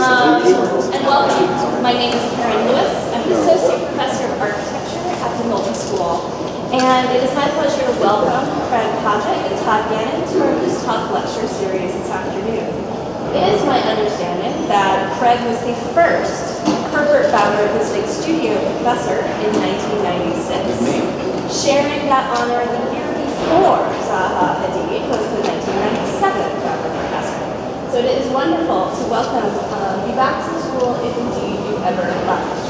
And welcome. My name is Karen Lewis. I'm an Associate Professor of Architecture at the Knowlton School. And it is my pleasure to welcome Craig Hodgetts and Todd Gannon to our Loose Talk lecture series this afternoon. It is my understanding that Craig was the first Herbert Fowler visiting studio professor in 1996, sharing that honor the year before Zaha Hadid was the 1997 Fowler professor. So it is wonderful to welcome you back to the school if indeed you ever left.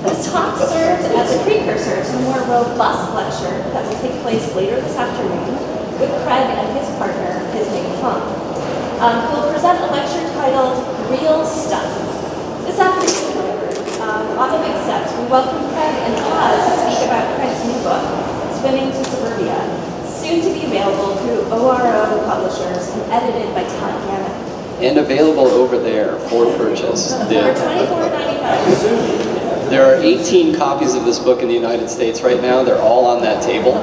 This talk serves as a precursor to a more robust lecture that will take place later this afternoon with Craig and his partner, his name Fung, who will present a lecture titled Real Stuff. This afternoon, however, on the big steps, we welcome Craig and Todd to speak about Craig's new book, Swimming to Suburbia, soon to be available through ORO Publishers and edited by Todd Gannon. And available over there for purchase. For $24.95. There are 18 copies of this book in the United States right now. They're all on that table.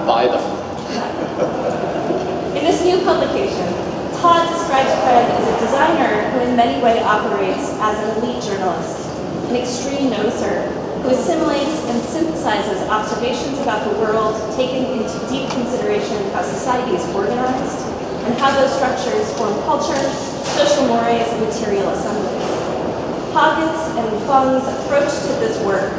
Buy them. In this new publication, Todd describes Craig as a designer who in many ways operates as an elite journalist, an extreme noticer, who assimilates and synthesizes observations about the world, taking into deep consideration how society is organized and how those structures form culture, social mores, and material assemblies. Hodgetts and Fung's approach to this work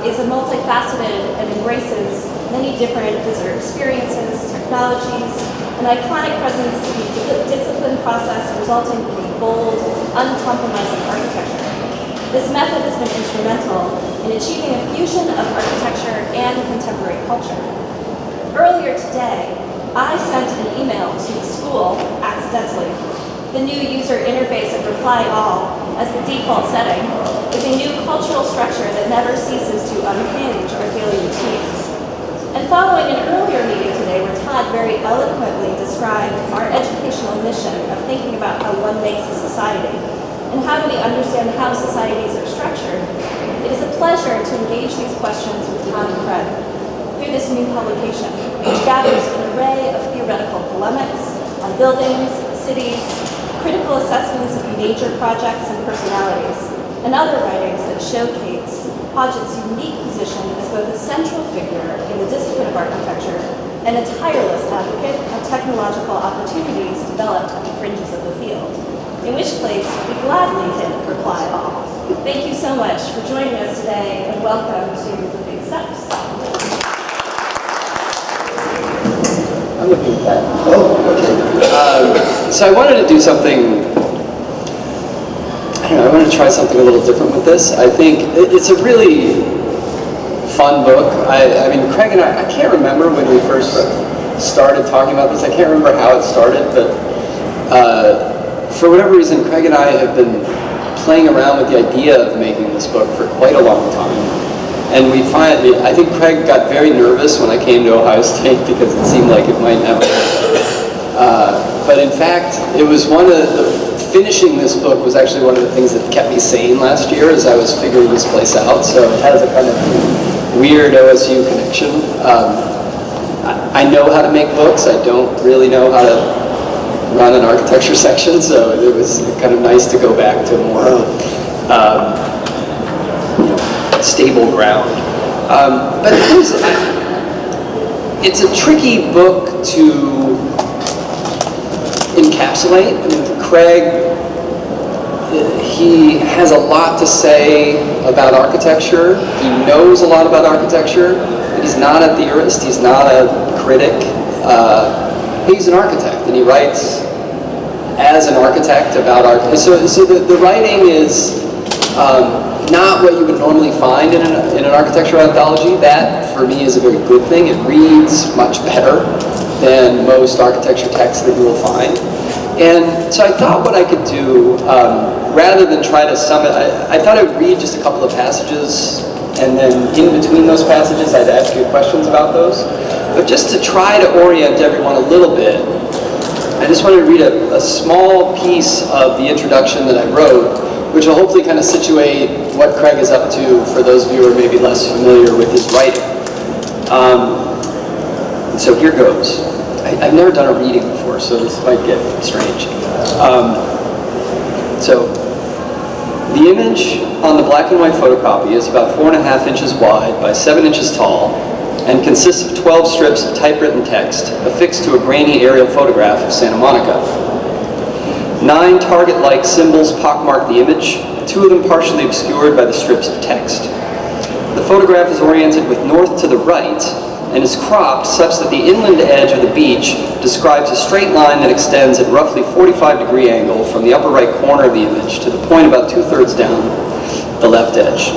is a multifaceted and embraces many different visitor experiences, technologies, an iconic presence to be disciplined process resulting in bold, uncompromising architecture. This method has been instrumental in achieving a fusion of architecture and contemporary culture. Earlier today, I sent an email to the school accidentally. The new user interface of Reply All as the default setting is a new cultural structure that never ceases to unhinge our daily routines. And following an earlier meeting today where Todd very eloquently described our educational mission of thinking about how one makes a society and how do we understand how societies are structured, it is a pleasure to engage these questions with Todd and Craig through this new publication, which gathers an array of theoretical polemics on buildings, cities, critical assessments of major projects and personalities, and other writings that showcase Hodgetts' unique position as both a central figure in the discipline of architecture and a tireless advocate of technological opportunities developed at the fringes of the field, in which place we gladly hit Reply All. Thank you so much for joining us today, and welcome to the Big Steps. I'm looking at that. Oh, okay. So I wanted to do something, I wanted to try something a little different with this. I think it's a really fun book. I mean, Craig and I can't remember when we first started talking about this. I can't remember how it started, but for whatever reason, Craig and I have been playing around with the idea of making this book for quite a long time. And I think Craig got very nervous when I came to Ohio State because it seemed like it might never happen. But in fact, it was finishing this book was actually one of the things that kept me sane last year as I was figuring this place out. So it has a kind of weird OSU connection. I know how to make books. I don't really know how to run an architecture section, so it was kind of nice to go back to more stable ground. But it's a tricky book to encapsulate. I mean, Craig, he has a lot to say about architecture. He knows a lot about architecture, but he's not a theorist. He's not a critic. He's an architect, and he writes as an architect about art. So the writing is not what you would normally find in an architectural anthology. That, for me, is a very good thing. It reads much better than most architecture texts that you will find. And so I thought what I could do, rather than try to sum it, I thought I would read just a couple of passages, and then in between those passages, I'd ask you questions about those. But just to try to orient everyone a little bit, I just wanted to read a small piece of the introduction that I wrote, which will hopefully kind of situate what Craig is up to for those of you who are maybe less familiar with his writing. So here goes. I've never done a reading before, so this might get strange. So The image on the black and white photocopy is about 4.5 inches wide by 7 inches tall and consists of 12 strips of typewritten text affixed to a grainy aerial photograph of Santa Monica. 9 target-like symbols pockmark the image, 2 of them partially obscured by the strips of text. The photograph is oriented with north to the right and is cropped such that the inland edge of the beach describes a straight line that extends at roughly 45-degree angle from the upper right corner of the image to the point about 2/3 down the left edge.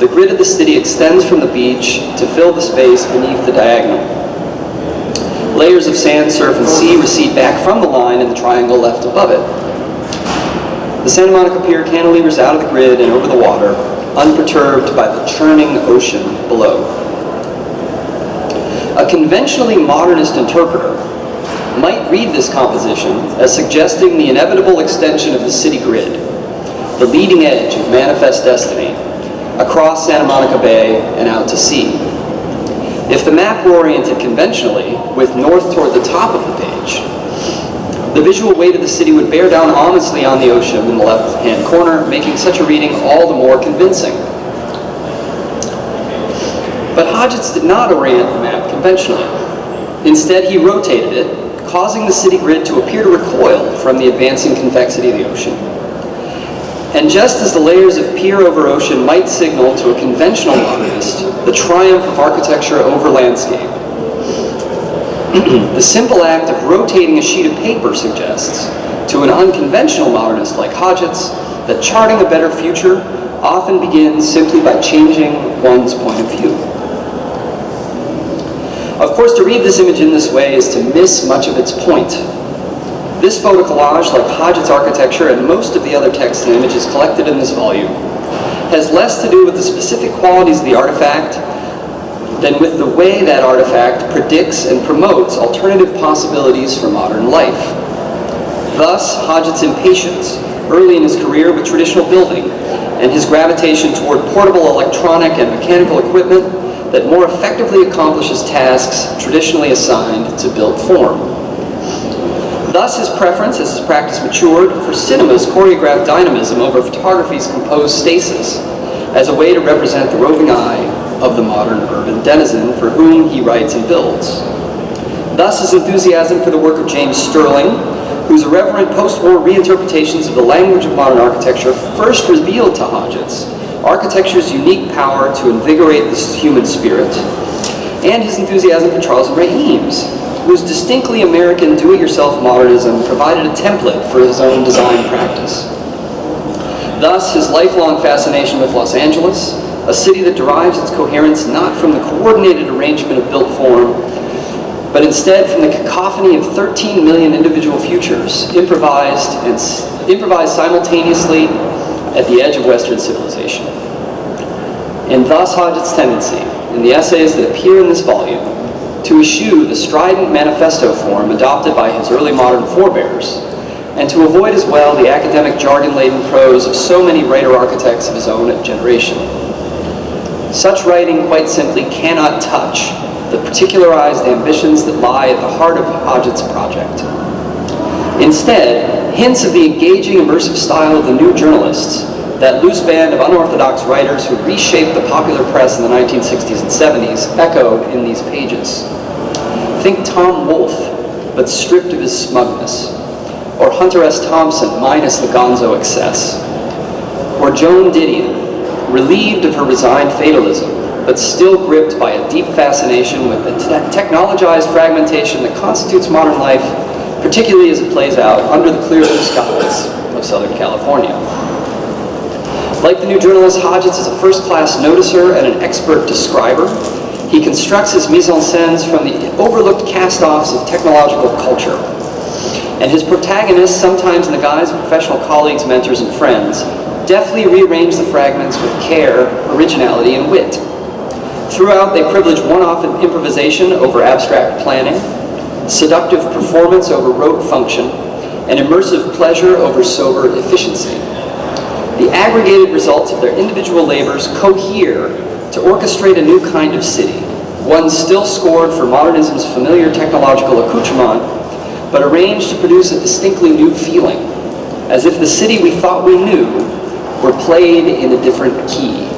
The grid of the city extends from the beach to fill the space beneath the diagonal. Layers of sand, surf, and sea recede back from the line in the triangle left above it. The Santa Monica Pier cantilevers out of the grid and over the water, unperturbed by the churning ocean below. A conventionally modernist interpreter might read this composition as suggesting the inevitable extension of the city grid, the leading edge of manifest destiny, across Santa Monica Bay and out to sea. If the map were oriented conventionally, with north toward the top of the page, the visual weight of the city would bear down ominously on the ocean in the left-hand corner, making such a reading all the more convincing. But Hodgetts did not orient the map conventionally. Instead, he rotated it, causing the city grid to appear to recoil from the advancing convexity of the ocean. And just as the layers of pier over ocean might signal to a conventional modernist the triumph of architecture over landscape, the simple act of rotating a sheet of paper suggests to an unconventional modernist like Hodgetts that charting a better future often begins simply by changing one's point of view. Of course, to read this image in this way is to miss much of its point. This photo collage, like Hodgetts' architecture and most of the other text and images collected in this volume, has less to do with the specific qualities of the artifact than with the way that artifact predicts and promotes alternative possibilities for modern life. Thus, Hodgetts' impatience early in his career with traditional building and his gravitation toward portable electronic and mechanical equipment that more effectively accomplishes tasks traditionally assigned to built form. Thus, his preference, as his practice matured, for cinema's choreographed dynamism over photography's composed stasis as a way to represent the roving eye of the modern urban denizen for whom he writes and builds. Thus, his enthusiasm for the work of James Sterling, whose irreverent post-war reinterpretations of the language of modern architecture first revealed to Hodgetts architecture's unique power to invigorate the human spirit, and his enthusiasm for Charles and Ray Eames, whose distinctly American do-it-yourself modernism provided a template for his own design practice. Thus, his lifelong fascination with Los Angeles, a city that derives its coherence not from the coordinated arrangement of built form, but instead from the cacophony of 13 million individual futures improvised simultaneously at the edge of Western civilization. And thus Hodgetts' tendency, in the essays that appear in this volume, to eschew the strident manifesto form adopted by his early modern forebears, and to avoid as well the academic jargon-laden prose of so many writer-architects of his own generation. Such writing quite simply cannot touch the particularized ambitions that lie at the heart of Hodgetts' project. Instead, hints of the engaging, immersive style of the new journalists, that loose band of unorthodox writers who reshaped the popular press in the 1960s and 70s, echoed in these pages. Think Tom Wolfe, but stripped of his smugness, or Hunter S. Thompson, minus the gonzo excess, or Joan Didion, relieved of her resigned fatalism, but still gripped by a deep fascination with the technologized fragmentation that constitutes modern life, particularly as it plays out under the clear blue skies of Southern California. Like the new journalist, Hodgetts is a first-class noticer and an expert describer. He constructs his mise-en-scenes from the overlooked cast-offs of technological culture. And his protagonists, sometimes in the guise of professional colleagues, mentors, and friends, deftly rearrange the fragments with care, originality, and wit. Throughout, they privilege one-off improvisation over abstract planning, seductive performance over rote function, and immersive pleasure over sober efficiency. The aggregated results of their individual labors cohere to orchestrate a new kind of city, one still scored for modernism's familiar technological accoutrement, but arranged to produce a distinctly new feeling, as if the city we thought we knew were played in a different key.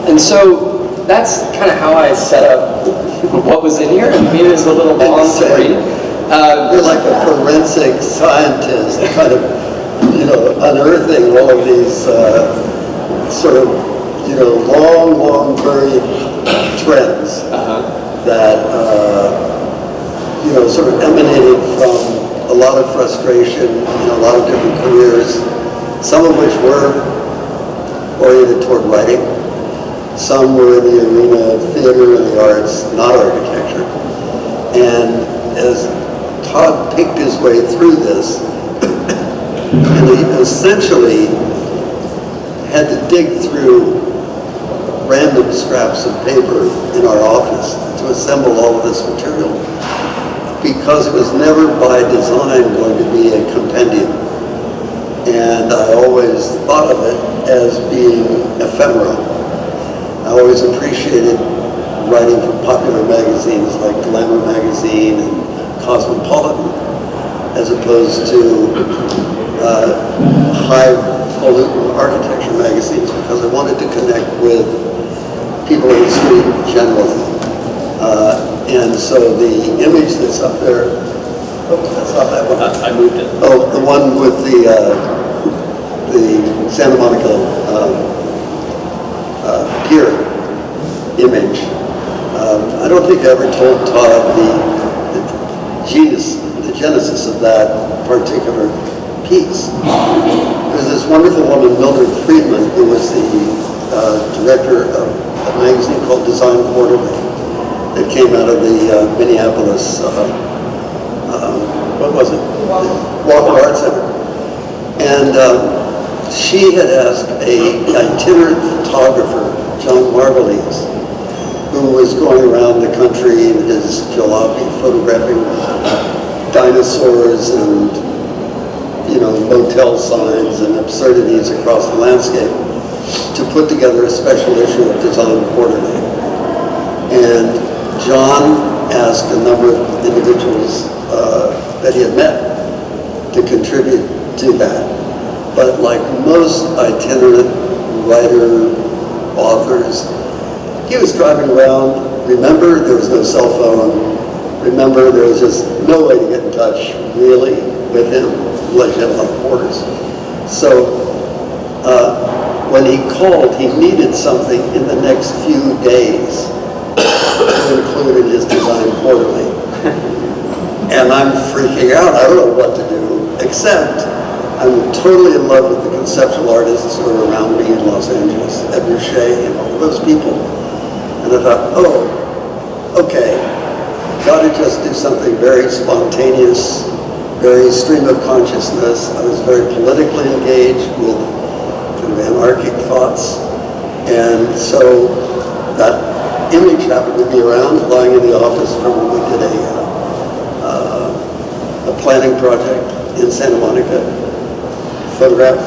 And so that's kind of how I set up what was in here. I mean, it was a little long to read. You're like a forensic scientist, kind of, unearthing all of these sort of, long buried trends that, sort of emanated from a lot of frustration in a lot of different careers, some of which were oriented toward writing. Some were in the arena of theater and the arts, not architecture. And as Todd picked his way through this, and he essentially had to dig through random scraps of paper in our office to assemble all of this material, because it was never by design going to be a compendium. And I always thought of it as being ephemeral. I always appreciated writing for popular magazines like Glamour Magazine and Cosmopolitan, as opposed to highfalutin architecture magazines, because I wanted to connect with people in the street generally. And so the image that's up there, that's not that one. I moved it. Oh, the one with the Santa Monica pier image. I don't think I ever told Todd the genesis of that particular piece. There's this wonderful woman, Mildred Friedman, who was the director of a magazine called Design Quarterly that came out of the Minneapolis, what was it? Walker Art Center. And she had asked an itinerant photographer, John Margulies, who was going around the country in his jalopy photographing dinosaurs and, motel signs and absurdities across the landscape, to put together a special issue of Design Quarterly. And John asked a number of individuals that he had met to contribute to that. But like most itinerant writer, authors, he was driving around. Remember, there was no cell phone. Remember, there was just no way to get in touch, really, with him, unless you had a lot of quarters. So when he called, he needed something in the next few days to include in his Design Quarterly. And I'm freaking out. I don't know what to do, except I'm totally in love with the conceptual artists who are around me in Los Angeles, Edward Shea and all those people. And I thought, okay, got to just do something very spontaneous, very stream of consciousness. I was very politically engaged with kind of anarchic thoughts. And so that image happened to be around, lying in the office from when we did a planning project in Santa Monica, photograph.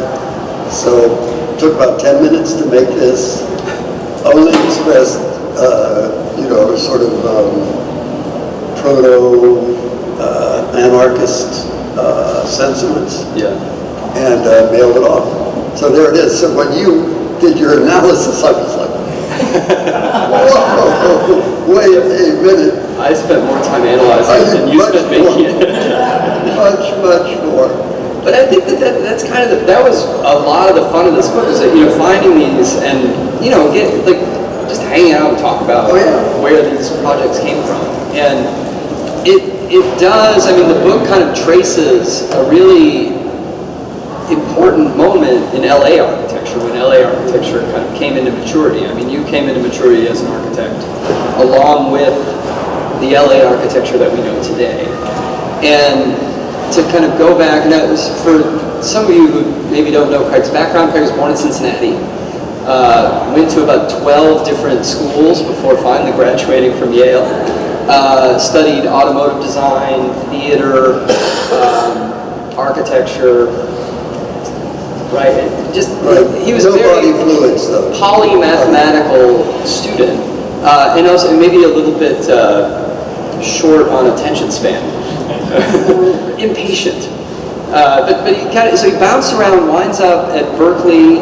So it took about 10 minutes to make this. Only expressed, sort of proto-anarchist sentiments. Yeah. And mailed it off. So there it is. So when you did your analysis, I was like, whoa, wait a minute. I spent more time analyzing than you spent making it. Much more. But I think that's kind of that was a lot of the fun of this book, is that finding these and get just hanging out and talk about where these projects came from. And it does. I mean, the book kind of traces a really important moment in LA architecture, when LA architecture kind of came into maturity. I mean, you came into maturity as an architect along with the LA architecture that we know today. And to kind of go back, and that was for some of you who maybe don't know Craig's background. Craig was born in Cincinnati, went to about 12 different schools before finally graduating from Yale, studied automotive design, theater, architecture, right? He was a very polymathematical student, and also maybe a little bit short on attention span. Impatient. But he kind of, so he bounced around, winds up at Berkeley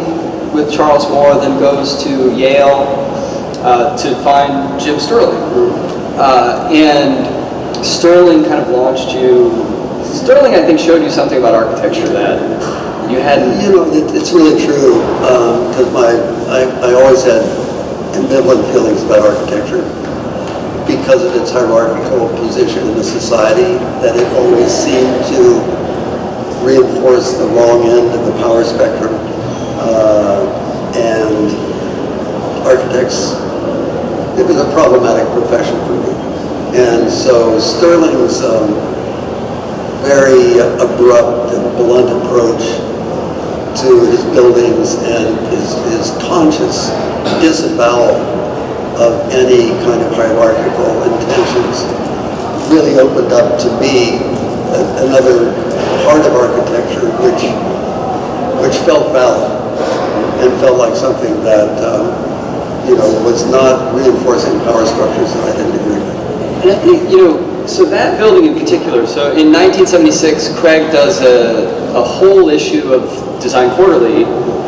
with Charles Moore, then goes to Yale to find Jim Sterling. And Sterling kind of launched you. Sterling, I think, showed you something about architecture that you hadn't. You know, it's really true, because I always had ambivalent feelings about architecture because of its hierarchical position in the society, that it always seemed to reinforce the wrong end of the power spectrum. And architects, it was a problematic profession for me. And so Sterling's very abrupt and blunt approach to his buildings and his conscious disavowal of any kind of hierarchical intentions really opened up to me another part of architecture which felt valid and felt like something that was not reinforcing power structures that I didn't agree with. And I think, so that building in particular, so in 1976, Craig does a whole issue of Design Quarterly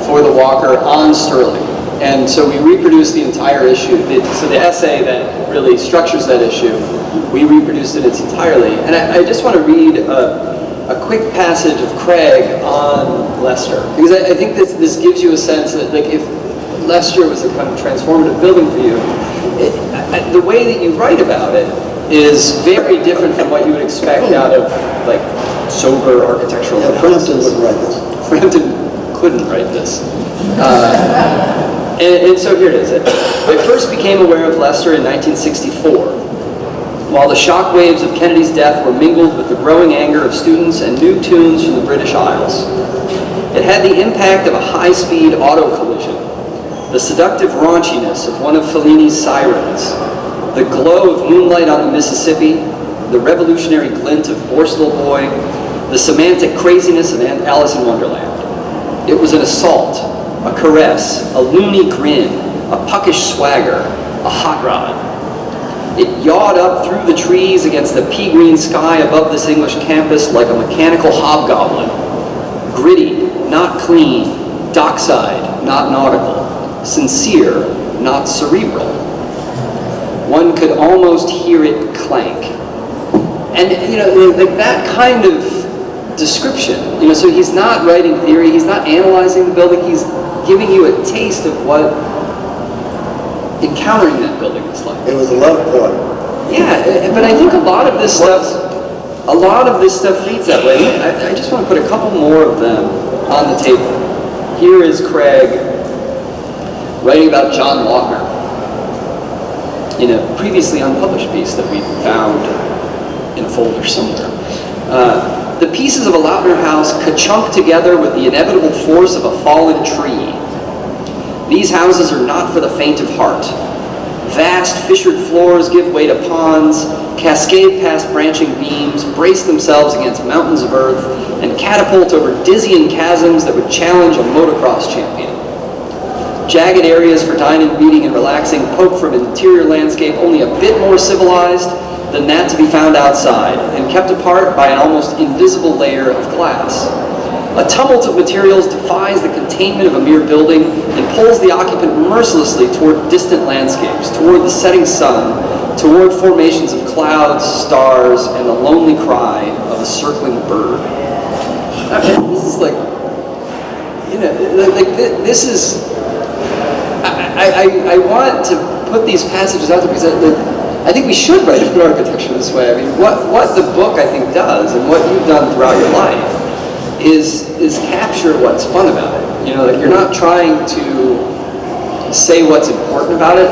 for the Walker on Sterling. And so we reproduced the entire issue. So the essay that really structures that issue, we reproduced it entirely. And I just want to read a quick passage of Craig on Leicester, because I think this gives you a sense that, like, if Leicester was a kind of transformative building for you, the way that you write about it is very different from what you would expect out of, like, sober architectural analysis. Frampton wouldn't write this. Frampton couldn't write this. And so here it is. I first became aware of Leicester in 1964, while the shock waves of Kennedy's death were mingled with the growing anger of students and new tunes from the British Isles. It had the impact of a high-speed auto collision, the seductive raunchiness of one of Fellini's Sirens, the glow of moonlight on the Mississippi, the revolutionary glint of Borstal Boy, the semantic craziness of Alice in Wonderland. It was an assault, a caress, a loony grin, a puckish swagger, a hot rod. It yawed up through the trees against the pea-green sky above this English campus like a mechanical hobgoblin. Gritty, not clean, dockside, not nautical, sincere, not cerebral. One could almost hear it clank. And, like that kind of description, so he's not writing theory, he's not analyzing the building, he's giving you a taste of what encountering that building is like. It was a love poem. Yeah, but I think a lot of this stuff reads that way. I just want to put a couple more of them on the table. Here is Craig writing about John Lautner in a previously unpublished piece that we found in a folder somewhere. The pieces of a Lautner house ka-chunk together with the inevitable force of a fallen tree. These houses are not for the faint of heart. Vast fissured floors give way to ponds, cascade past branching beams, brace themselves against mountains of earth, and catapult over dizzying chasms that would challenge a motocross champion. Jagged areas for dining, reading, and relaxing poke from an interior landscape only a bit more civilized than that to be found outside, and kept apart by an almost invisible layer of glass. A tumult of materials defies the containment of a mere building and pulls the occupant mercilessly toward distant landscapes, toward the setting sun, toward formations of clouds, stars, and the lonely cry of a circling bird. This is like, this is, I want to put these passages out there because I think we should write about architecture this way. I mean, what the book, I think, does, and what you've done throughout your life, is capture what's fun about it. You're not trying to say what's important about it.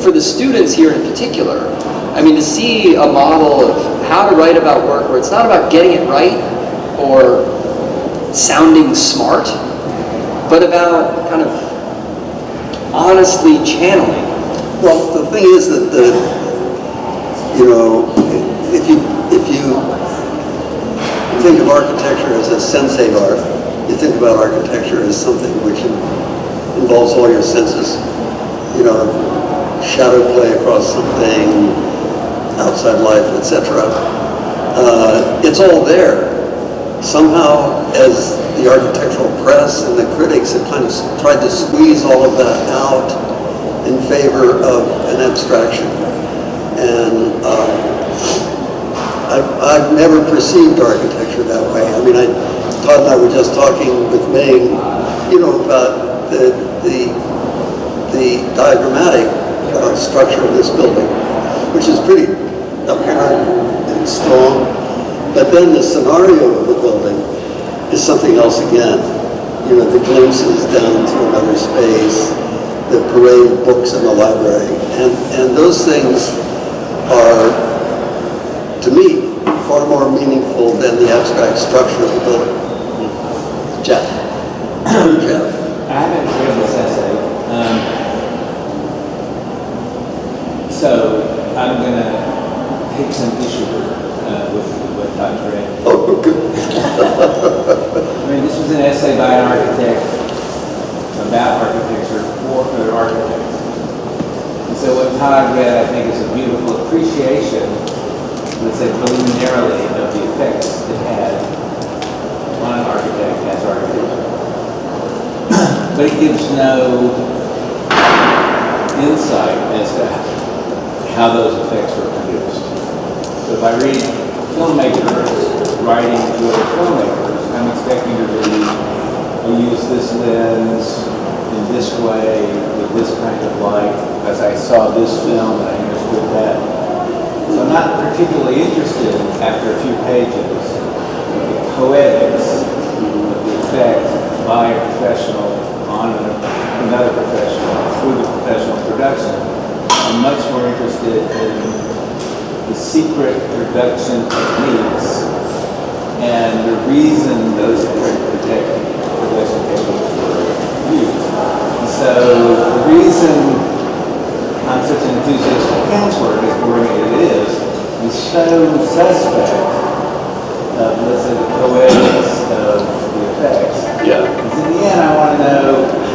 For the students here in particular, I mean, to see a model of how to write about work where it's not about getting it right or sounding smart, but about kind of honestly channeling. Well, the thing is that if you think of architecture as a sensate art, you think about architecture as something which involves all your senses. Shadow play across something, outside life, etc. It's all there, somehow, as the architectural press and the critics have kind of tried to squeeze all of that out in favor of an abstraction. And I've never perceived architecture that way. I mean, Todd and I were just talking with Ming, about the diagrammatic structure of this building, which is pretty apparent and strong. But then the scenario of the building is something else again. The glimpses down to another space, the parade of books in the library, and those things are, to me, far more meaningful than the abstract structure of the building. Jeff. Jeff. I haven't read this essay, so I'm going to take some issue with what Todd read. Oh, good. I mean, this was an essay by an architect about architecture for other architects. And so what Todd read, I think, is a beautiful appreciation, let's say preliminarily, of the effects it had on an architect as architecture. But it gives no insight as to how those effects were produced. So if I read filmmakers writing to other filmmakers, I'm expecting to read, I use this lens in this way, with this kind of light, as I saw this film and I understood that. So I'm not particularly interested, after a few pages, in the poetics of the effect by a professional on another professional through the professional production. I'm much more interested in the secret production techniques and the reason those production techniques were used. And so the reason I'm such an enthusiast for Kant's work, as boring as it is so suspect of, let's say, the poetics of the effects. Yeah. Because in the end, I want to know,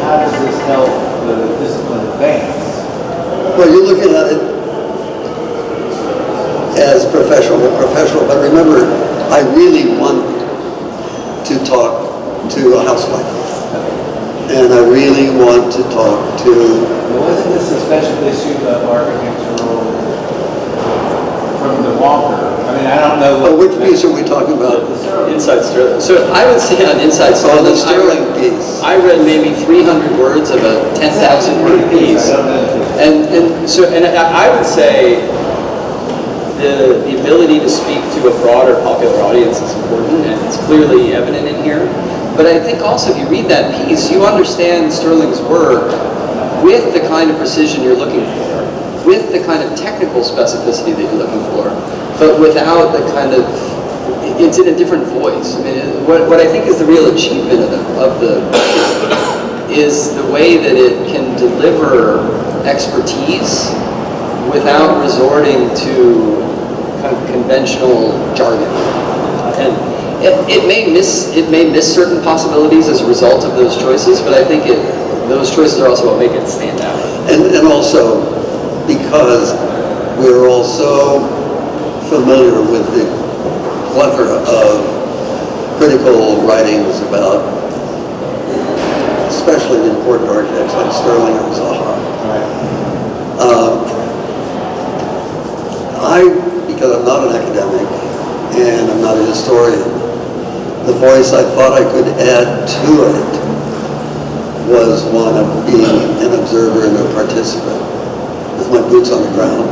how does this help the discipline advance? Well, you're looking at it as professional, but remember, I really want to talk to a housewife. And I really want to talk to... Wasn't this a special issue of architectural from the Walker? I mean, I don't know what... which piece are we talking about? Inside Sterling. So I would say on Inside Sterling, the Sterling piece. I read maybe 300 words of a 10,000 word piece. And I would say the ability to speak to a broader popular audience is important, and it's clearly evident in here. But I think also if you read that piece, you understand Sterling's work with the kind of precision you're looking for, with the kind of technical specificity that you're looking for, but without the kind of, it's in a different voice. I mean, what I think is the real achievement of the is the way that it can deliver expertise without resorting to kind of conventional jargon. And it may miss certain possibilities as a result of those choices, but I think those choices are also what make it stand out. And also because we're also familiar with the plethora of critical writings about especially the important architects like Sterling or Zaha. Because I'm not an academic and I'm not a historian, the voice I thought I could add to it was one of being an observer and a participant with my boots on the ground,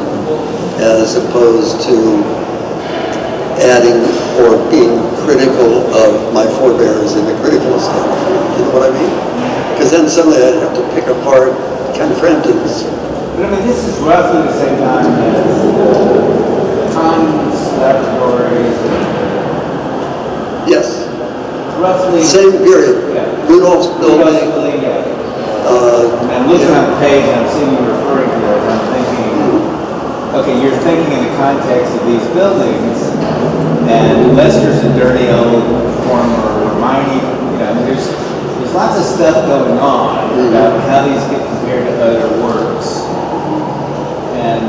as opposed to adding or being critical of my forebears in the critical establishment. You know what I mean? Because then suddenly I'd have to pick apart Ken Frampton's. But I mean, this is roughly the same time as Tom's laboratories. Yes. Roughly. Same period. Yeah. Rudolph's building. Yeah. And I'm looking on the page and I'm seeing you referring to it. I'm thinking, okay, you're thinking in the context of these buildings, and Lester's a dirty old former mining. I mean, there's lots of stuff going on about how these get compared to other works, and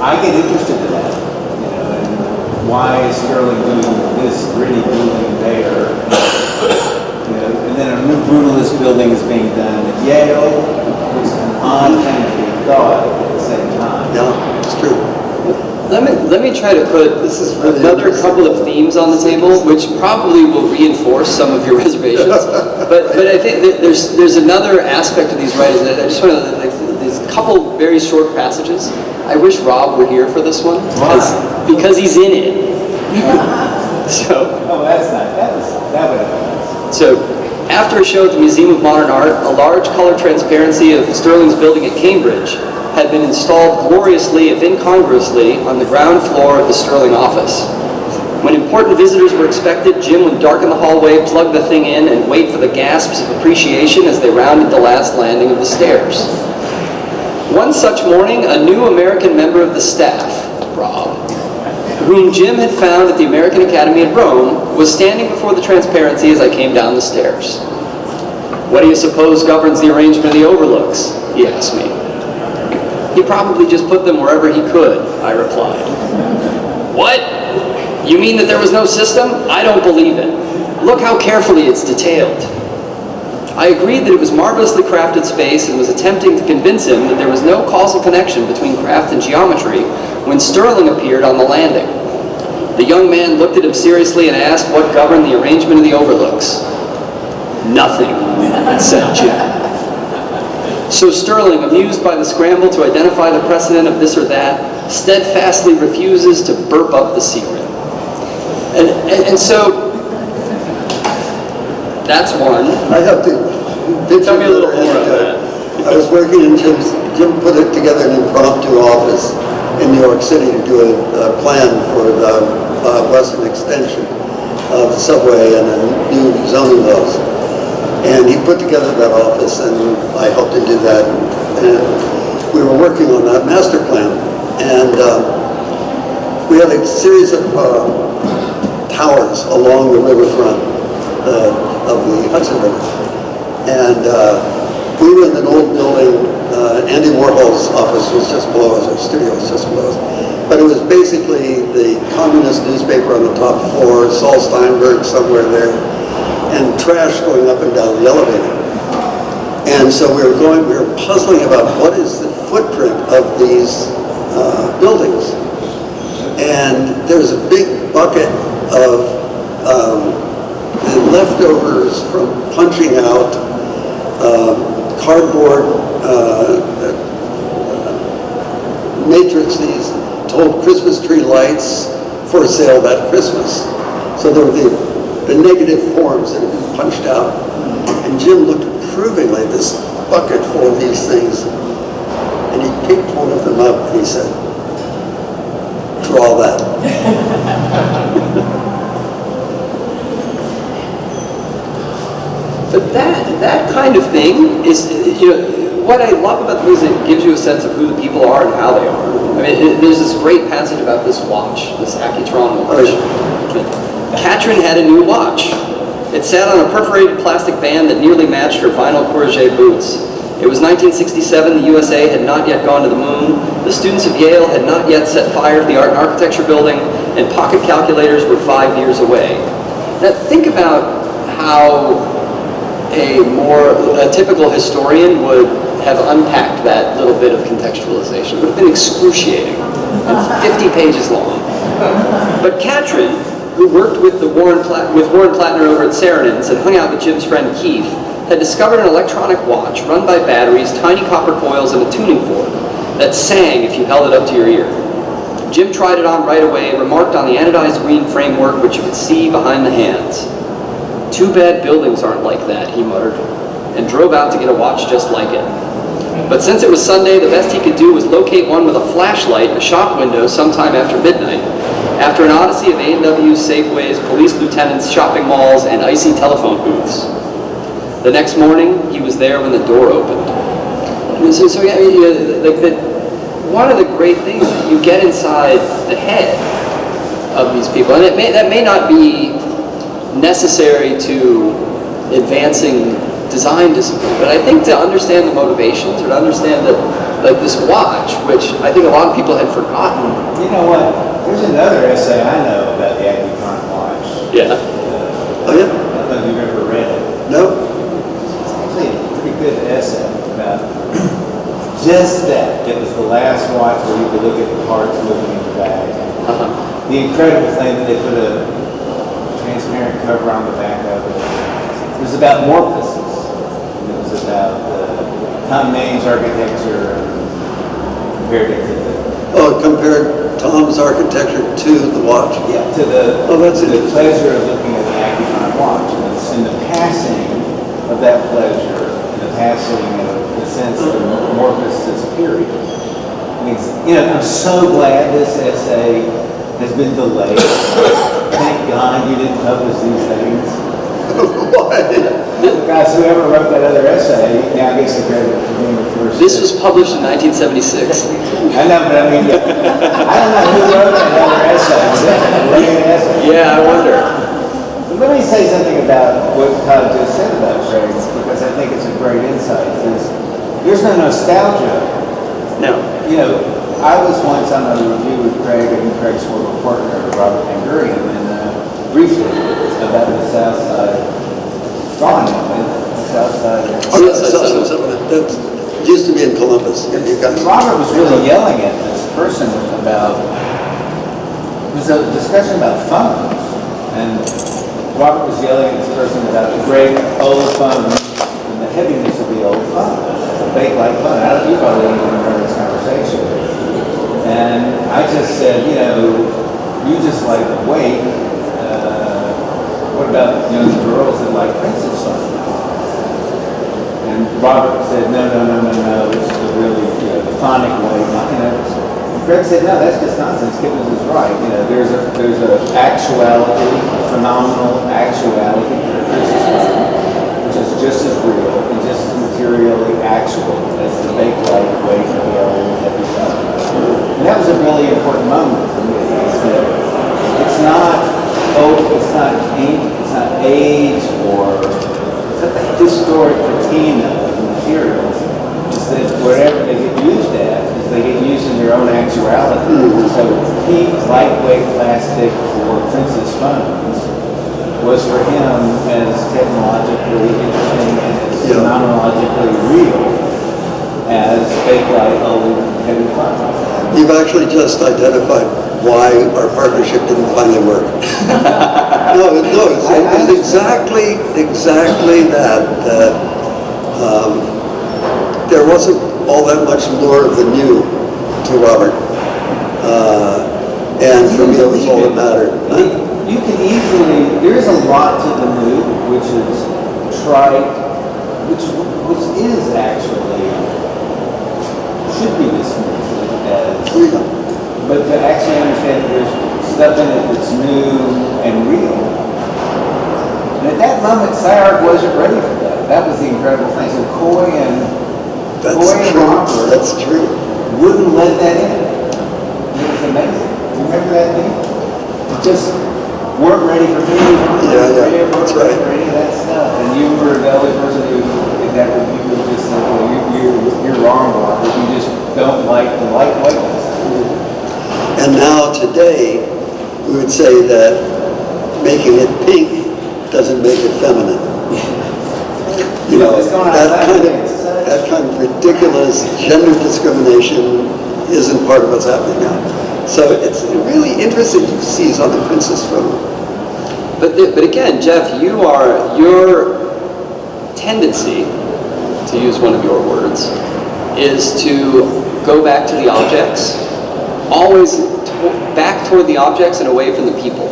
I get interested in that, and why is Sterling doing this gritty building there? And then a new brutalist building is being done at Yale, which is an unintended thought at the same time. Yeah, it's true. Let me try to put really another couple of themes on the table, which probably will reinforce some of your reservations. but I think that there's another aspect of these writings that I just want to, like, these couple very short passages. I wish Rob were here for this one because he's in it. So. Oh, that's not. That would have been nice. So, after a show at the Museum of Modern Art, a large color transparency of Sterling's building at Cambridge had been installed gloriously, if incongruously, on the ground floor of the Sterling office. When important visitors were expected, Jim would darken the hallway, plug the thing in, and wait for the gasps of appreciation as they rounded the last landing of the stairs. One such morning, a new American member of the staff, Rob, whom Jim had found at the American Academy at Rome, was standing before the transparency as I came down the stairs. "What do you suppose governs the arrangement of the overlooks?" he asked me. "He probably just put them wherever he could," I replied. "What? You mean that there was no system? I don't believe it. Look how carefully it's detailed." I agreed that it was marvelously crafted space and was attempting to convince him that there was no causal connection between craft and geometry when Sterling appeared on the landing. The young man looked at him seriously and asked what governed the arrangement of the overlooks. "Nothing," said Jim. So Sterling, amused by the scramble to identify the precedent of this or that, steadfastly refuses to burp up the secret. And so, that's one. I have to Tell me a little more about that. I was working in Jim put it together an impromptu office in New York City to do a plan for the western extension of the subway and the new zoning laws. And he put together that office, and I helped him do that. And we were working on that master plan. And we had a series of towers along the riverfront of the Hudson River. And we were in an old building. Andy Warhol's office was just below us, our studio was just below us. But it was basically the communist newspaper on the top floor, Saul Steinberg somewhere there, and trash going up and down the elevator. And so we were puzzling about what is the footprint of these buildings. And there's a big bucket of the leftovers from punching out cardboard matrices told Christmas tree lights for sale that Christmas. So there were the negative forms that had been punched out. And Jim looked approvingly at this bucket full of these things. And he picked one of them up and he said, "Draw that." But that kind of thing is, what I love about the music, it gives you a sense of who the people are and how they are. I mean, there's this great passage about this watch, this Accutron watch. Katrin had a new watch. It sat on a perforated plastic band that nearly matched her vinyl Courgette boots. It was 1967, the USA had not yet gone to the moon, the students of Yale had not yet set fire to the Art and Architecture building, and pocket calculators were 5 years away. Now think about how a typical historian would have unpacked that little bit of contextualization. It would have been excruciating and 50 pages long. But Katrin, who worked with Warren Plattner over at Saarinen and hung out with Jim's friend Keith, had discovered an electronic watch run by batteries, tiny copper coils, and a tuning fork that sang if you held it up to your ear. Jim tried it on right away, remarked on the anodized green framework which you could see behind the hands. "Too bad buildings aren't like that," he muttered, and drove out to get a watch just like it. But since it was Sunday, the best he could do was locate one with a flashlight in a shop window sometime after midnight, after an odyssey of A&Ws, Safeways, police lieutenants, shopping malls, and icy telephone booths. The next morning, he was there when the door opened. One of the great things that you get inside the head of these people, and that may not be necessary to advancing design discipline, but I think to understand the motivations, or to understand that, like this watch, which I think a lot of people had forgotten. You know what? There's another essay I know about the Acupron watch. Yeah. Oh, yeah? I don't know if you've ever read it. No? It's actually a pretty good essay about just that. It was the last watch where you could look at the parts moving in the bag. Uh-huh. The incredible thing that they put a transparent cover on the back of it. It was about morphosis. And it was about Tom Maine's architecture compared to the Oh, compared Tom's architecture to the watch? yeah, to the Oh, that's the interesting. pleasure of looking at an Acupron watch and the passing of that pleasure and the passing of the sense of morphosis period. I mean, I'm so glad this essay has been delayed. Thank God you didn't publish these things. Why? Guys, whoever wrote that other essay, now gets the credit for being the first. This was published in 1976. I know, but I mean, I don't know who wrote that other essay. Was that a brilliant essay? Yeah, I wonder. But let me say something about what Todd just said about Craig, because I think it's a great insight. There's no nostalgia. No. You know, I was once on a review with Craig and Craig's former partner, Robert Van Gurion, and briefly about the South Side drawing, the South Side. Oh, yes, that used to be in Columbus. Yeah, you guys. Robert was really yelling at this person about, it was a discussion about phones, and Robert was yelling at this person about the great old phones and the heaviness of the old phone, the Bakelite phone. I don't, you probably don't even remember this conversation. And I just said, you just like the weight. What about young girls that like princess phones? And Robert said, no, it's the really, the phonic way. And Greg said, no, that's just nonsense. Gibbons is right. There's a actuality, a phenomenal actuality to the princess phone, which is just as real and just as materially actual as the Bakelite way to the old heavy phone. And that was a really important moment for me. It's not ink, it's not age, or it's not the historic patina of the materials. It's that whatever they get used at, is they get used in their own actuality. So pink, lightweight plastic for princess phones was for him as technologically interesting and as phenomenologically real as Bakelite old heavy phones. You've actually just identified why our partnership didn't finally work. No, it's exactly that there wasn't all that much lure of the new to Robert. And for me, that was all that mattered. You can easily, there's a lot to the new, which is trite, which is actually, should be dismissed as, but to actually understand that there's stuff in it that's new and real. And at that moment, SciArc wasn't ready for that. That was the incredible thing. So Coy and Robert That's true. wouldn't let that in. It was amazing. You remember that thing? It just weren't ready for me. Yeah, that's right. For any of that stuff. And you were the only person who did that review who just said, well, you're wrong, Robert. You just don't like the lightweightness. And now today, we would say that making it pink doesn't make it feminine. That kind of ridiculous gender discrimination isn't part of what's happening now. So it's really interesting to see on the princess phone. But again, Jeff, your tendency, to use one of your words, is to go back to the objects, always back toward the objects and away from the people.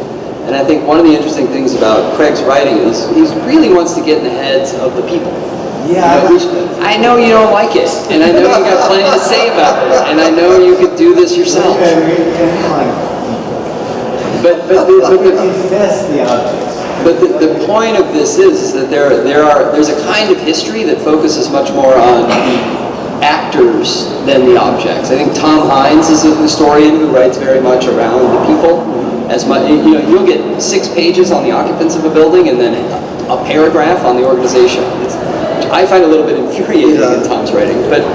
And I think one of the interesting things about Craig's writing is he really wants to get in the heads of the people. Yeah, I know you don't like it, and I know you got plenty to say about it, and I know you could do this yourself. But the point of this is that there's a kind of history that focuses much more on actors than the objects. I think Tom Hines is a historian who writes very much around the people. As much, you'll get 6 pages on the occupants of a building and then a paragraph on the organization. I find a little bit infuriating in Tom's writing. But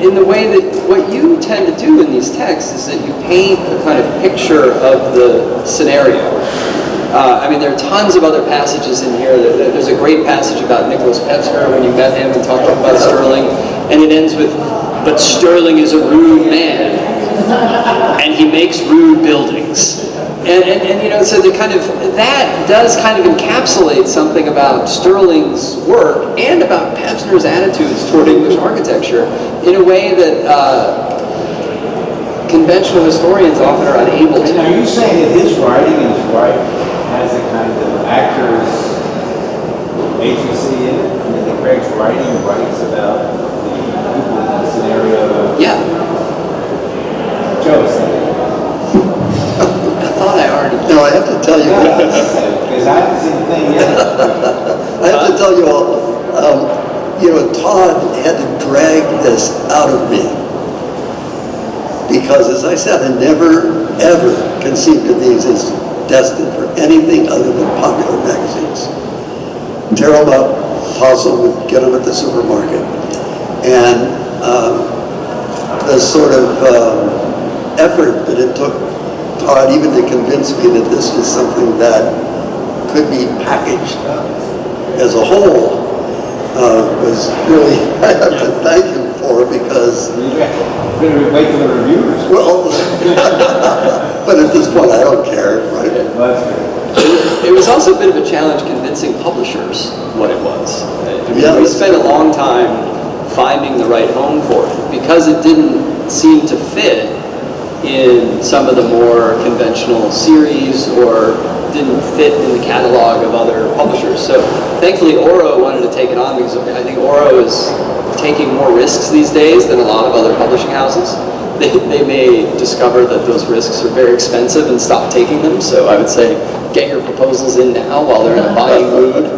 in the way that what you tend to do in these texts is that you paint a kind of picture of the scenario. I mean, there are tons of other passages in here. There's a great passage about Nicholas Pevsner when you met him and talked about Sterling, and it ends with, "But Sterling is a rude man, and he makes rude buildings." And you know, so the kind of, that does kind of encapsulate something about Sterling's work and about Pevsner's attitudes toward English architecture in a way that conventional historians often are unable to. And are you saying that his writing has a kind of actor's agency in it? I mean, that Craig's writing writes about the people in the scenario? Yeah. Joe is saying. I thought I already. No, I have to tell you guys. Because I haven't seen the thing yet. I have to tell you all, you know, Todd had to drag this out of me. Because, as I said, I never, ever conceived of these as destined for anything other than popular magazines. Tear them up, toss them, and get them at the supermarket. And the sort of effort that it took Todd even to convince me that this was something that could be packaged as a whole was really, I have to thank him for, because Better wait for the reviewers. well, but at this point, I don't care, right? It was also a bit of a challenge convincing publishers what it was. I mean, Yeah, we that's spent a long time finding the right home for it because it didn't seem to fit in some of the more conventional series or didn't fit in the catalog of other publishers. So thankfully Oro wanted to take it on because I think Oro is taking more risks these days than a lot of other publishing houses. They may discover that those risks are very expensive and stop taking them. So I would say get your proposals in now while they're in a buying mood.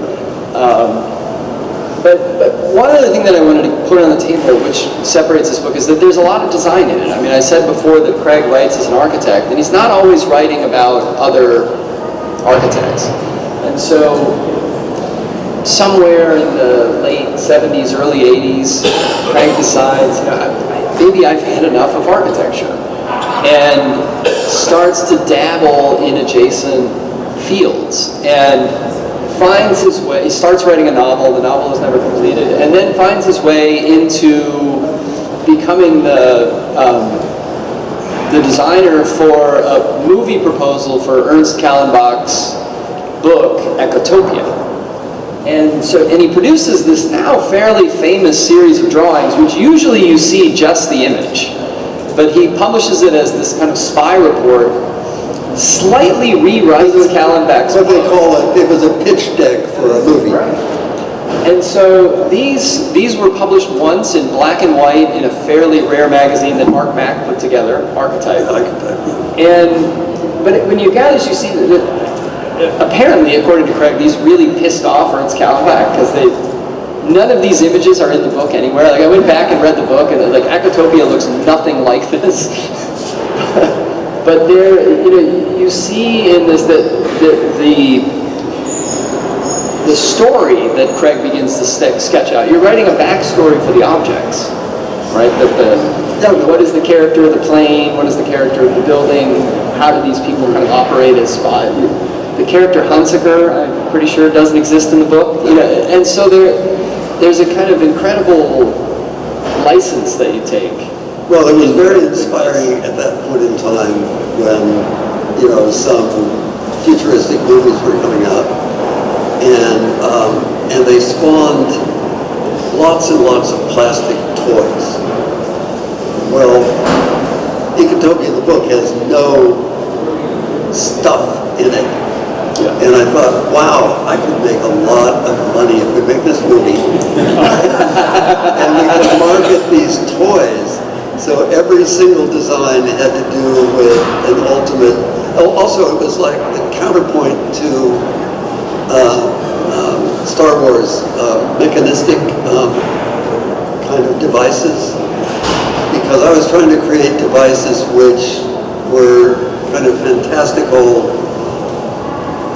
But one other thing that I wanted to put on the table, which separates this book, is that there's a lot of design in it. I mean, I said before that Craig writes as an architect, and he's not always writing about other architects. And so somewhere in the late 70s, early 80s, Craig decides, you know, maybe I've had enough of architecture, and starts to dabble in adjacent fields, and finds his way, he starts writing a novel, the novel is never completed, and then finds his way into becoming the designer for a movie proposal for Ernst Kallenbach's book, Ecotopia. And he produces this now fairly famous series of drawings, which usually you see just the image. But he publishes it as this kind of spy report, slightly rewrites Kallenbach's What they book. call it was a pitch deck for a movie. Right. And so these were published once in black and white in a fairly rare magazine that Mark Mack put together, Archetype. But when you get this, you see that apparently, according to Craig, these really pissed off Ernst Kallenbach because none of these images are in the book anywhere. Like I went back and read the book, and like Ecotopia looks nothing like this. But there, you see in this that the story that Craig begins to sketch out. You're writing a backstory for the objects, right? What is the character of the plane? What is the character of the building? How do these people kind of operate as spies? The character Hunsaker, I'm pretty sure, doesn't exist in the book. And so there's a kind of incredible license that you take. Well, it was very inspiring at that point in time when, some futuristic movies were coming out, and they spawned lots and lots of plastic toys. Well, Ecotopia, the book, has no stuff in it. Yeah. And I thought, wow, I could make a lot of money if we make this movie. And we could market these toys. So every single design had to do with an ultimate, also it was like the counterpoint to Star Wars mechanistic kind of devices. Because I was trying to create devices which were kind of fantastical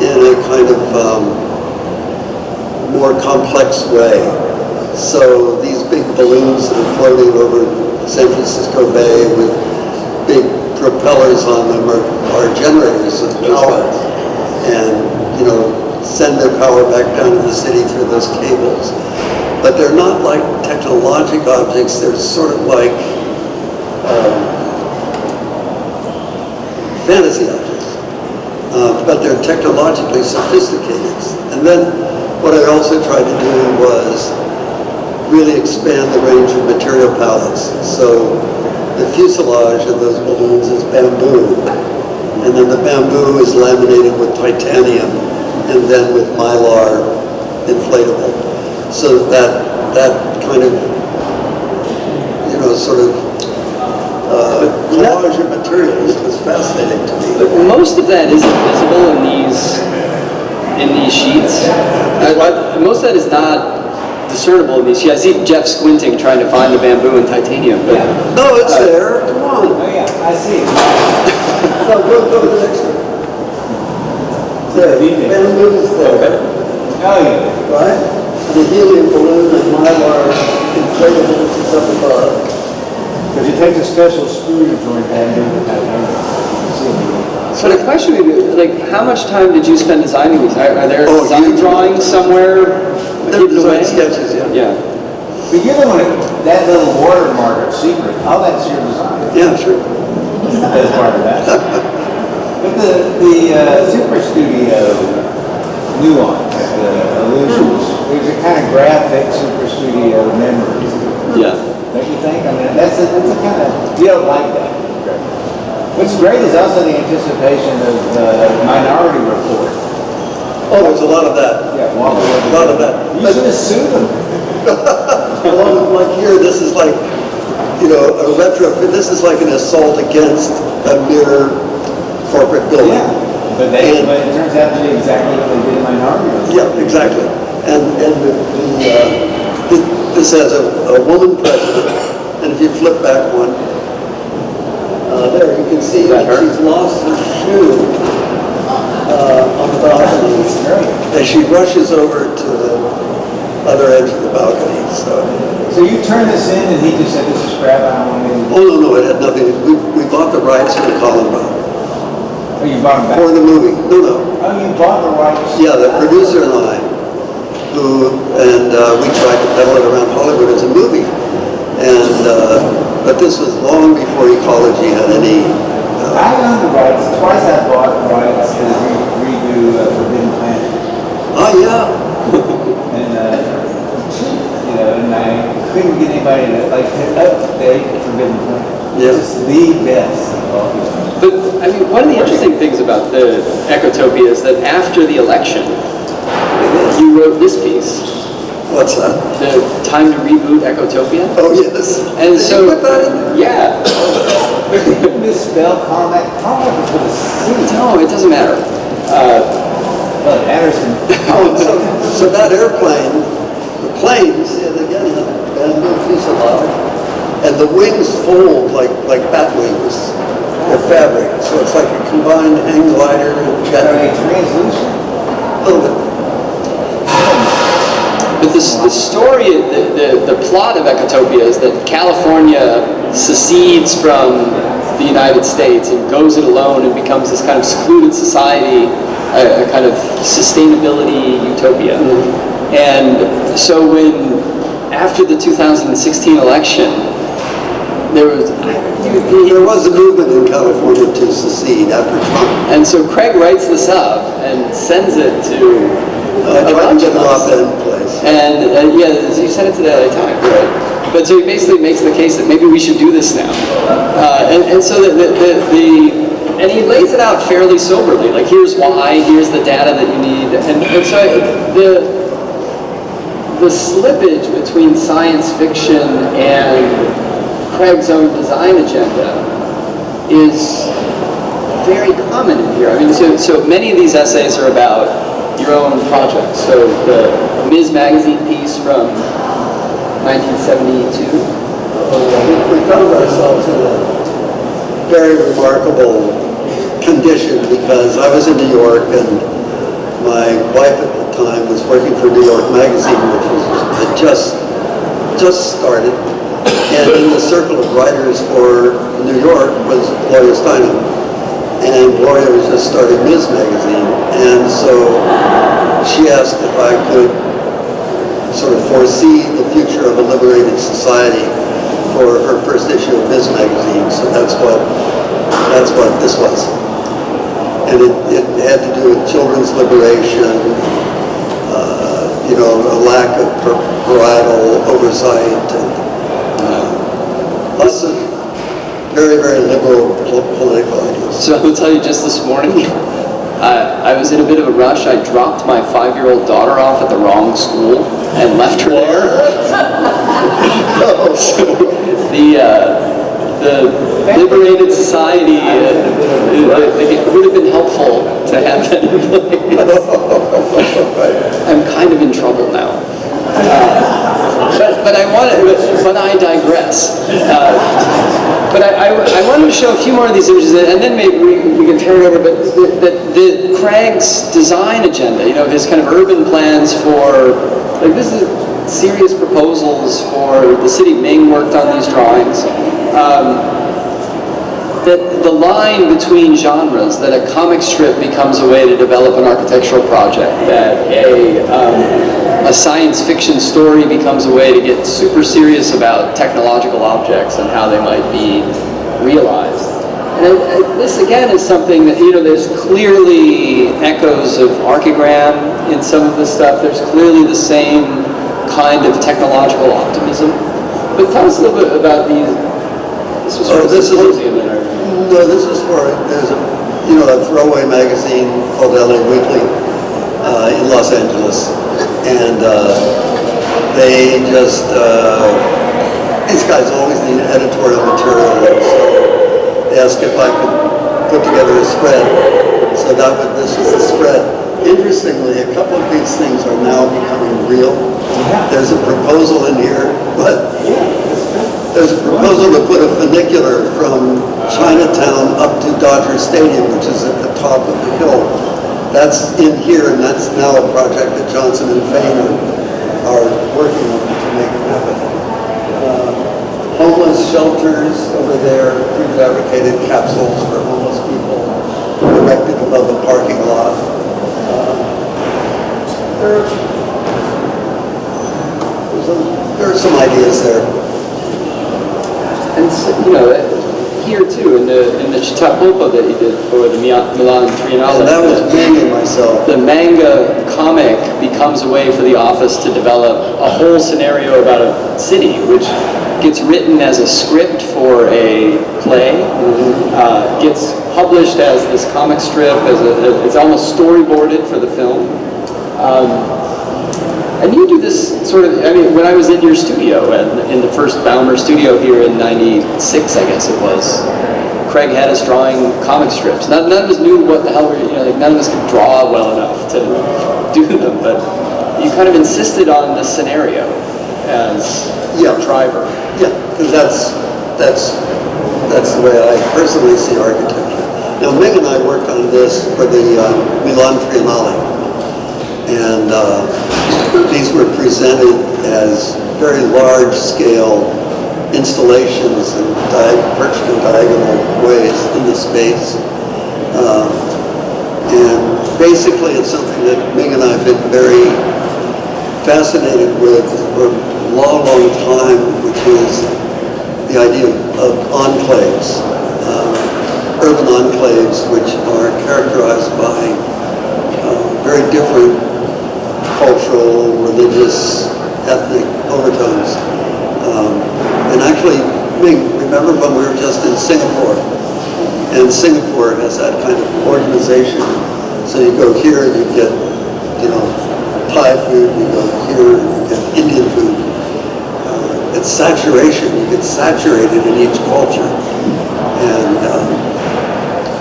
in a kind of more complex way. So these big balloons that are floating over San Francisco Bay with big propellers on them are generators of power, and send their power back down to the city through those cables. But they're not like technologic objects. They're sort of like fantasy objects, but they're technologically sophisticated. And then what I also tried to do was really expand the range of material palettes. So the fuselage of those balloons is bamboo, and then the bamboo is laminated with titanium, and then with mylar inflatable. So that kind of, sort of collage of materials was fascinating to me. But most of that isn't visible in these sheets. Most of that is not discernible in these sheets. I see Jeff squinting trying to find the bamboo and titanium. But, no, it's there. Come on. Oh yeah, I see it. No, go to the next one. There, bamboo is there. Oh yeah. Right? The helium balloon and mylar inflatables is up above. Because it takes a special screw to join bamboo with titanium. so the question would be, like, how much time did you spend designing these? Are there design drawings somewhere? They're design sketches, yeah. Yeah. But you're the one, that little watermark secret, all that's your design. Yeah, sure. That's part of that. But the Super Studio nuance, the illusions, there's a kind of graphic Super Studio memory. Yeah. Don't you think? I mean, that's a kind of, you don't like that. What's great is also the anticipation of Minority Report. Oh, there's a lot of that. Yeah, A lot of that. You should have sued them. Like here, this is like, a retrofit. This is like an assault against a mere corporate building. Yeah, but it turns out to be exactly what they did in Minority Report. Yeah, exactly. And this has a woman president, and if you flip back one, there you can see that she's lost her shoe on the balcony, and she rushes over to the other edge of the balcony. So you turned this in, and he just said, "This is crap. I don't want to." Oh no, it had nothing. We bought the rights for Columbine. Oh, you bought them back? For the movie. No. Oh, you bought the rights? Yeah, the producer and I, we tried to peddle it around Hollywood as a movie. But this was long before ecology had any... I own the rights. Twice I bought the rights to redo Forbidden Planet. Oh, yeah. And I couldn't get anybody to update Forbidden Planet. Yeah. It's the best of all time. But, I mean, one of the interesting things about the Ecotopia is that after the election, you wrote this piece. What's that? The Time to Reboot Ecotopia. Oh, yes. And Did so, you put that in there? yeah. Misspell Conrad. Conrad was with a C. No, it doesn't matter. But Anderson. So that airplane, the planes, and again, the bamboo fuselage, and the wings fold like bat wings. They're fabric, so it's like a combined hang glider and jet. Are they translucent? A little bit. But the story, the plot of Ecotopia is that California secedes from the United States and goes it alone and becomes this kind of secluded society, a kind of sustainability utopia. And so after the 2016 election, there was a movement in California to secede after Trump. And so Craig writes this up and sends it to a bunch of us. And you sent it to the LA Times, right? But so he basically makes the case that maybe we should do this now. And so and he lays it out fairly soberly. Like, here's why, here's the data that you need. And so the slippage between science fiction and Craig's own design agenda is very common in here. I mean, so many of these essays are about your own projects. So the Ms. Magazine piece from 1972. We found ourselves in a very remarkable condition because I was in New York and my wife at the time was working for New York Magazine, which had just just started, and in the circle of writers for New York was Gloria Steinem. And Gloria was just starting Ms. Magazine, and so she asked if I could sort of foresee the future of a liberated society for her first issue of Ms. Magazine. So that's what this was. And it had to do with children's liberation, a lack of parietal oversight, and lots of very, very liberal political ideas. So I will tell you, just this morning, I was in a bit of a rush. I dropped my 5-year-old daughter off at the wrong school and left her there. So the liberated society, it would have been helpful to have that in place. I'm kind of in trouble now. But I digress. But I wanted to show a few more of these images, and then maybe we can turn it over. But the Craig's design agenda, his kind of urban plans for, this is serious proposals for the city. Ming worked on these drawings. The line between genres, that a comic strip becomes a way to develop an architectural project, that a science fiction story becomes a way to get super serious about technological objects and how they might be realized. And this again is something that, there's clearly echoes of Archigram in some of the stuff. There's clearly the same kind of technological optimism. But tell us a little bit about these. This was for a symposium in our... No, this is for, there's a throwaway magazine called LA Weekly in Los Angeles. And they just, these guys always need editorial material. And so they asked if I could put together a spread. So this was the spread. Interestingly, a couple of these things are now becoming real. There's a proposal in here, there's a proposal to put a funicular from Chinatown up to Dodger Stadium, which is at the top of the hill. That's in here, and that's now a project that Johnson and Fain are working on to make it happen. Homeless shelters over there, prefabricated capsules for homeless people, erected above a parking lot. There are some ideas there. And here too, in the Chitapulpa that you did for the Milan Triennale. And that was Ming and myself. The manga comic becomes a way for the office to develop a whole scenario about a city, which gets written as a script for a play, gets published as this comic strip, it's almost storyboarded for the film. And you do this sort of, when I was in your studio, and in the first Baumer studio here in '96, I guess it was, Craig had us drawing comic strips. None of us knew what the hell none of us could draw well enough to do them, but you kind of insisted on this scenario as a driver. Yeah, because that's the way I personally see architecture. Now, Ming and I worked on this for the Milan Triennale. And these were presented as very large-scale installations and perched in diagonal ways in the space. And basically it's something that Ming and I have been very fascinated with for a long, long time, which is the idea of enclaves, urban enclaves, which are characterized by very different cultural, religious, ethnic overtones. And actually, remember when we were just in Singapore? And Singapore has that kind of organization. So you go here and you get, Thai food, you go here and you get Indian food. It's saturation, you get saturated in each culture. And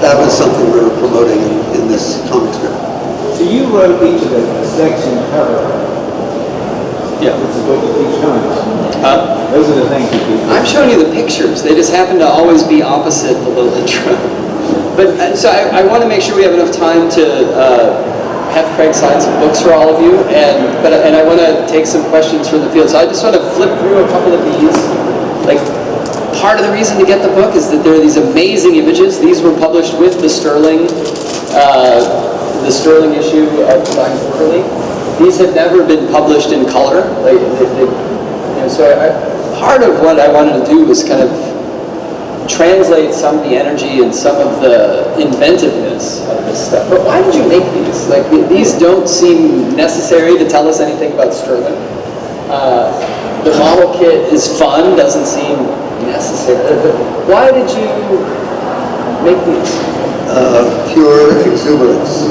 that was something we were promoting in this comic strip. So you wrote each of the section cover. Yeah. Which is what you keep showing us. Those are the things you keep. I'm showing you the pictures. They just happen to always be opposite the little intro. But so I want to make sure we have enough time to have Craig sign some books for all of you, and I want to take some questions from the field. So I just want to flip through a couple of these. Like, part of the reason to get the book is that there are these amazing images. These were published with the Sterling issue of Design Quarterly. These have never been published in color. Part of what I wanted to do was kind of translate some of the energy and some of the inventiveness of this stuff. But why did you make these? Like, these don't seem necessary to tell us anything about Sterling. The model kit is fun, doesn't seem necessary. But why did you make these? Pure exuberance.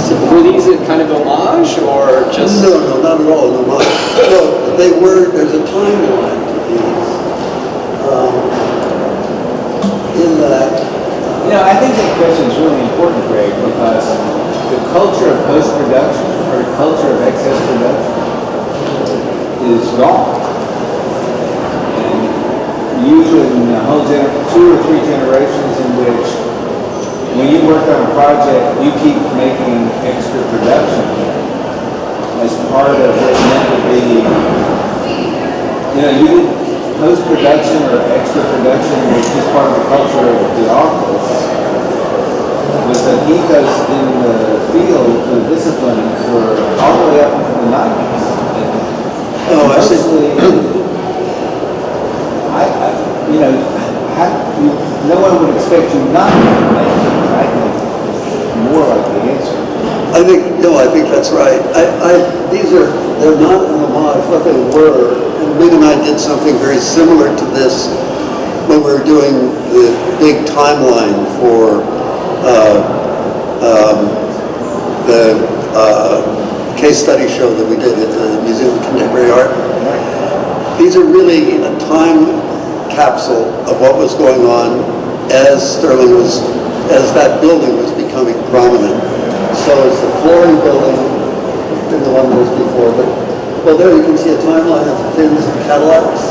So were these a kind of homage, or just... No, not at all an homage. No, there's a timeline to these. In that... I think that question is really important, Greg, because the culture of post-production, or the culture of excess production, is gone. And usually in the whole 2 or 3 generations in which, when you work on a project, you keep making extra production as part of what meant to be, post-production or extra production was just part of the culture of the office. Was an ethos in the field, the discipline, for all the way up into the 90s. Oh, I see. No one would expect you not to make it. I think more like the answer. I think that's right. They're not an homage, what they were, and Mig and I did something very similar to this when we were doing the big timeline for the case study show that we did at the Museum of Contemporary Art. These are really a time capsule of what was going on as that building was becoming prominent. So it's the flooring building, and the one that was before, but there you can see a timeline of fins and Cadillacs.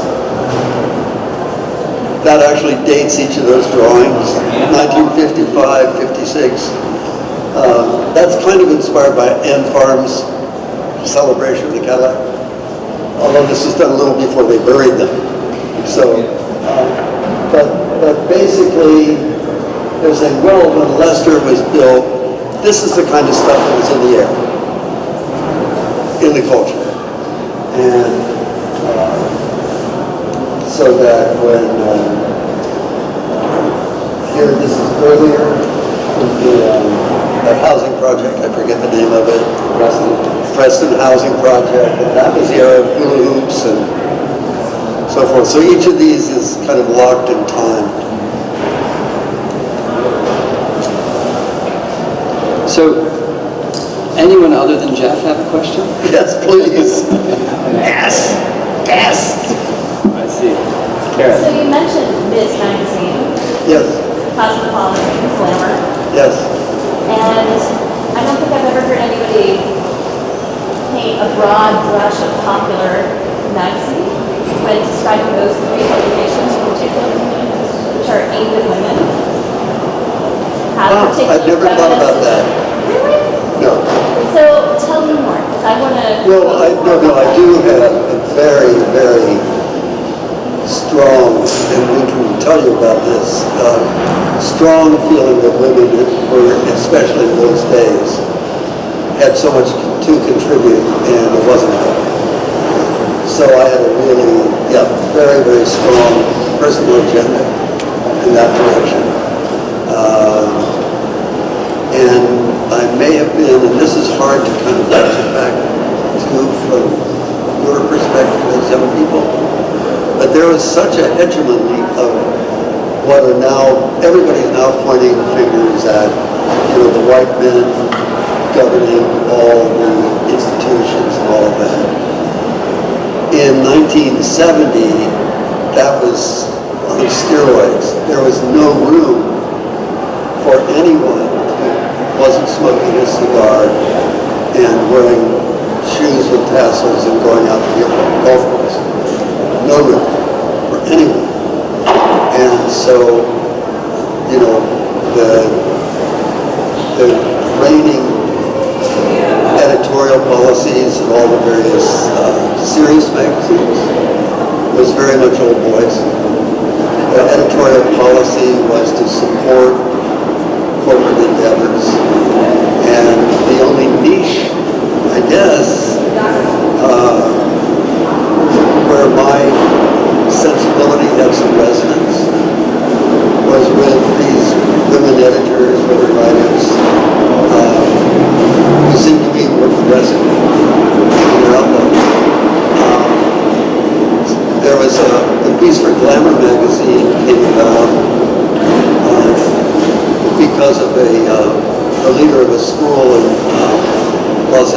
That actually dates each of those drawings, 1955, 56. That's kind of inspired by Ann Farm's celebration of the Cadillac, although this was done a little before they buried them. So, but basically, they're saying, well, when Leicester was built, this is the kind of stuff that was in the air, in the culture. And so that when, here, this is earlier, the housing project, I forget the name of it. Preston Housing Project, and that was the era of hula hoops and so forth. So each of these is kind of locked in time. So, anyone other than Jeff have a question? Yes, please. Yes. I see. Karen. So you mentioned Ms. Magazine, Yes, Cosmopolitan, Glamour, yes. and I don't think I've ever heard anybody paint a broad brush of popular magazine when describing those 3 publications in particular, which are aimed at women. I've never thought about that. Really? No. So tell me more, because I want to... Well, I do have a very, very strong, and we can tell you about this, strong feeling that women were, especially in those days, had so much to contribute, and it wasn't happening. So I had a really, very, very strong personal agenda in that direction. And I may have been, and this is hard to kind of trace it back to from your perspective as young people, but there was such a hegemony of what are now, everybody's now pointing fingers at, the white men governing all the institutions and all of that. In 1970, that was on steroids. There was no room for anyone who wasn't smoking a cigar and wearing shoes with tassels and going out to the golf course. No room for anyone. And so, the reigning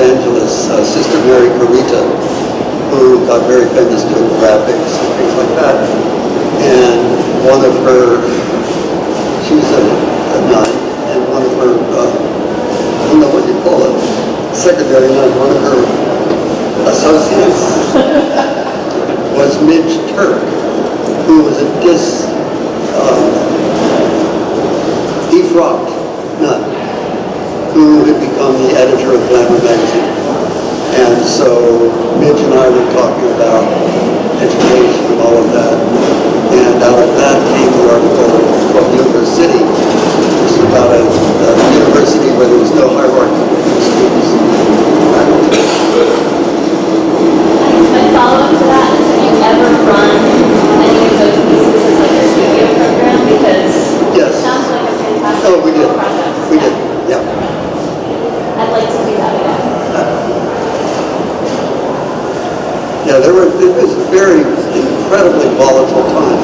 Angeles, Sister Mary Carita, who got very famous doing graphics and things like that. And one of her, she was a nun, and one of her, I don't know what you call it, secondary nun, one of her associates was Midge Turk, who was a defrocked nun, who had become the editor of Glamour magazine. And so Midge and I were talking about education and all of that. And out of that came the article from University City, which is about a university where there was no hierarchy between students and faculty. My follow-up to that is, have you ever run any of those pieces as like a studio program? Because Yes. it sounds like a fantastic Oh, we did. project. We did, yeah. I'd like to do that again. Yeah, it was a very incredibly volatile time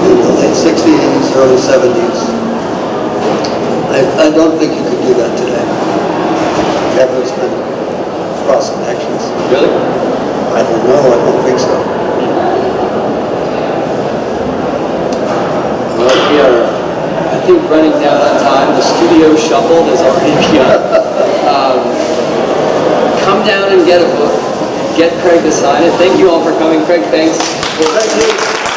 in the late 60s, early 70s. I don't think you could do that today. Have those kind of cross connections. Really? I don't know, I don't think so. Well, we are, I think, running down on time. The studio shuffle has already begun. Come down and get a book. Get Craig to sign it. Thank you all for coming. Craig, thanks. Thank you.